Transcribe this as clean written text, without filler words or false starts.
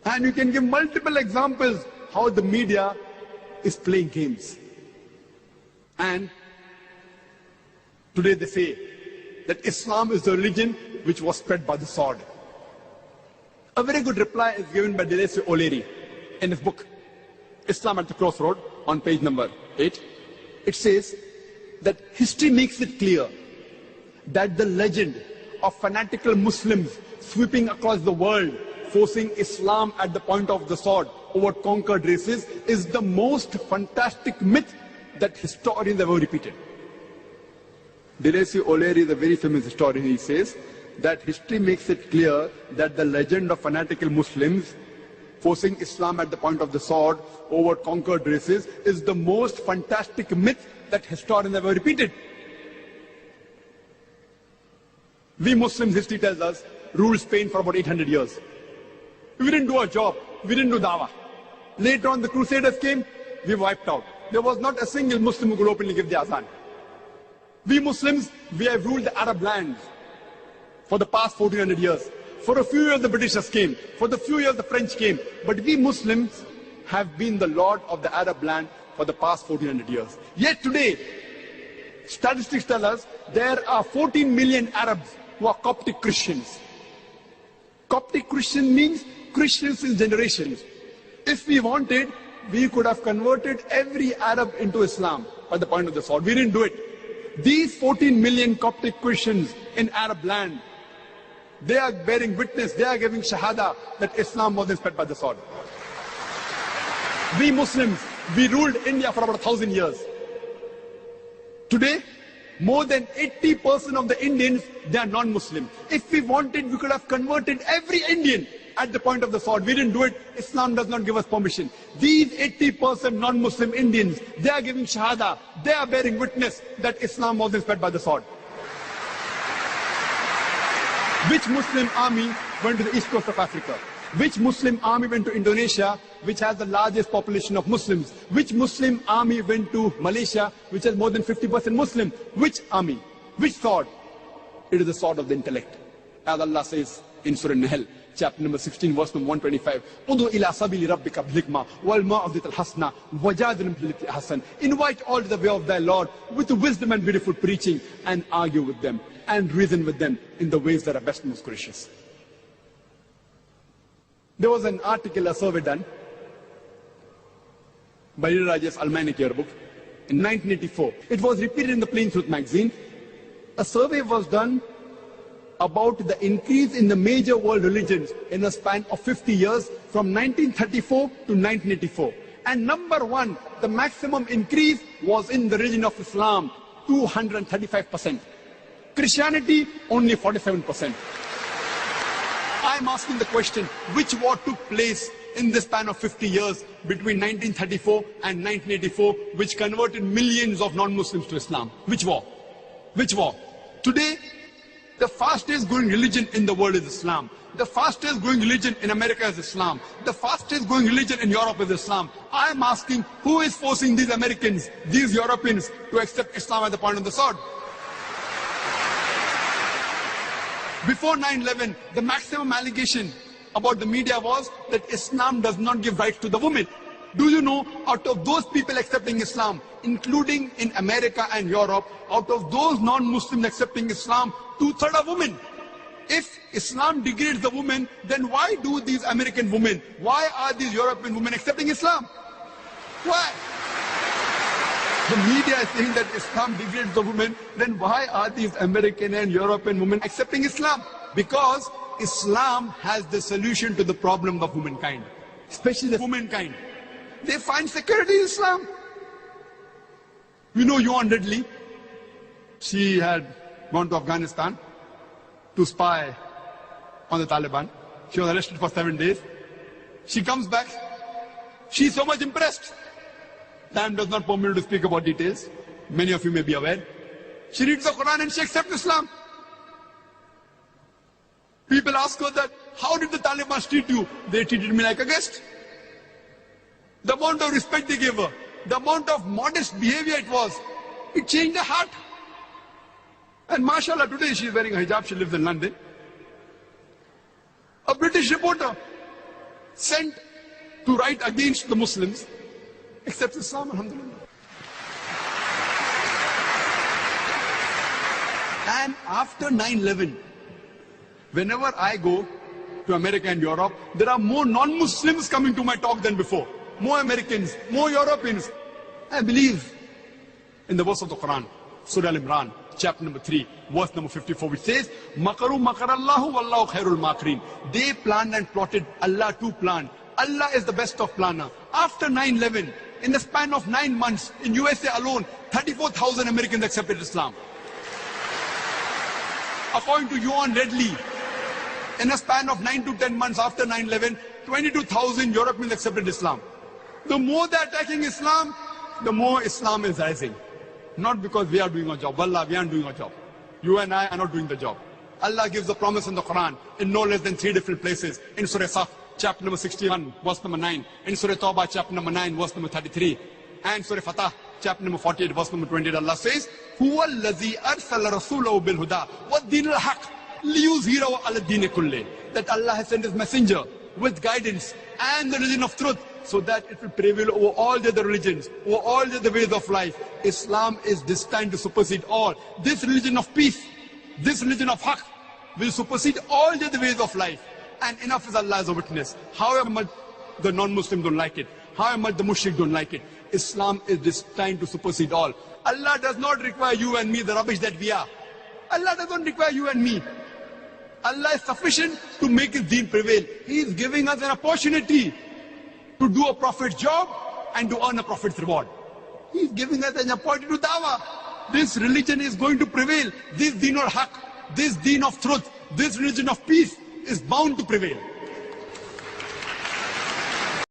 And you can give multiple examples how the media is playing games. And today they say that Islam is the religion which was spread by the sword. A very good reply is given by Delacy O'Leary in his book, Islam at the Crossroad, on page number 8. It says that history makes it clear that the legend of fanatical Muslims sweeping across the world, forcing Islam at the point of the sword over conquered races, is the most fantastic myth that historians have ever repeated. Delacy O'Leary is a very famous historian. He says that history makes it clear that the legend of fanatical Muslims forcing Islam at the point of the sword over conquered races is the most fantastic myth that historians have ever repeated. We Muslims, history tells us, ruled Spain for about 800 years. We didn't do our job. We didn't do dawah. Later on, the Crusaders came, we wiped out. There was not a single Muslim who could openly give the azan. We Muslims, we have ruled the Arab lands for the past 1400 years. For a few years, the Britishers came. For the few years, the French came. But we Muslims have been the lord of the Arab land for the past 1400 years. Yet today, statistics tell us there are 14 million Arabs who are Coptic Christians. Coptic Christian means Christians in generations. If we wanted, we could have converted every Arab into Islam by the point of the sword. We didn't do it. These 14 million Coptic Christians in Arab land, they are bearing witness, they are giving shahada that Islam wasn't spread by the sword. We Muslims, we ruled India for about 1,000 years. Today, more than 80% of the Indians, they are non-Muslim. If we wanted, we could have converted every Indian at the point of the sword. We didn't do it. Islam does not give us permission. These 80% non-Muslim Indians, they are giving shahada. They are bearing witness that Islam wasn't spread by the sword. Which Muslim army went to the east coast of Africa? Which Muslim army went to Indonesia, which has the largest population of Muslims? Which Muslim army went to Malaysia, which has more than 50% Muslim? Which army? Which sword? It is the sword of the intellect. As Allah says in Surah Nahl, chapter number 16, verse number 125. Udu ila sabili rabbika bil-hikma wal ma'udatil hasna wajadilhum billati ahsan. Invite all to the way of thy Lord with wisdom and beautiful preaching, and argue with them and reason with them in the ways that are best and most gracious. There was an article, a survey done by Rajesh Almanic yearbook in 1984. It was repeated in the Plain Truth magazine. A survey was done about the increase in the major world religions in a span of 50 years from 1934 to 1984. And number one, the maximum increase was in the religion of Islam, 235%. Christianity, only 47%. I'm asking the question, which war took place in the span of 50 years between 1934 and 1984, which converted millions of non-Muslims to Islam? Which war? Which war? Today, the fastest growing religion in the world is Islam. The fastest growing religion in America is Islam. The fastest growing religion in Europe is Islam. I am asking, who is forcing these Americans, these Europeans, to accept Islam at the point of the sword? Before 9/11, the maximum allegation about the media was that Islam does not give rights to the women. Do you know, out of those people accepting Islam, including in America and Europe, out of those non-Muslims accepting Islam, 2/3 are women. If Islam degrades the woman, then why do these American women, why are these European women accepting Islam? Why? The media is saying that Islam degrades the woman, then why are these American and European women accepting Islam? Because Islam has the solution to the problem of womankind, especially the womankind. They find security in Islam. You know Yuan Ridley, she had gone to Afghanistan to spy on the Taliban. She was arrested for 7 days. She comes back. She's so much impressed. Time does not permit her to speak about details. Many of you may be aware. She reads the Quran and she accepts Islam. People ask her that, how did the Taliban treat you? They treated me like a guest. The amount of respect they gave her, the amount of modest behavior it was, it changed her heart. And mashallah, today she is wearing a hijab, she lives in London. A British reporter sent to write against the Muslims, except Islam, alhamdulillah. And after 9/11, whenever I go to America and Europe, there are more non-Muslims coming to my talk than before. More Americans, more Europeans. I believe in the verse of the Quran, Surah Al-Imran, chapter number 3, verse number 54, which says, Makaru makarallahu wallahu khairul makirin. They planned and plotted, Allah too planned. Allah is the best of planner. After 9/11, in the span of 9 months, in USA alone, 34,000 Americans accepted Islam. According to Johan Redley, in a span of 9 to 10 months after 9/11, 22,000 Europeans accepted Islam. The more they are attacking Islam, the more Islam is rising. Not because we are doing our job. Wallah, we aren't doing our job. You and I are not doing the job. Allah gives a promise in the Quran in no less than 3 different places. In Surah Saf, chapter number 61, verse number 9. In Surah Tawbah, chapter number 9, verse number 33. And Surah Fatah, chapter number 48, verse number 28, Allah says, هُوَ الَّذِي أَرْسَلَ رَسُولَهُ بِالْهُدَى وَالدِّينِ الْحَقِّ لِيُظْهِرَهُ عَلَى الدِّينِ كُلِّهِ. That Allah has sent His messenger with guidance and the religion of truth, so that it will prevail over all the other religions, over all the other ways of life. Islam is destined to supersede all. This religion of peace, this religion of haqq, will supersede all the other ways of life. And enough is Allah as a witness. However much the non-Muslims don't like it, however much the mushrik don't like it, Islam is destined to supersede all. Allah does not require you and me, the rubbish that we are. Allah doesn't require you and me. Allah is sufficient to make His deen prevail. He is giving us an opportunity to do a prophet's job and to earn a prophet's reward. He is giving us an opportunity to dawah. This religion is going to prevail. This deen of haqq, this deen of truth, this religion of peace is bound to prevail.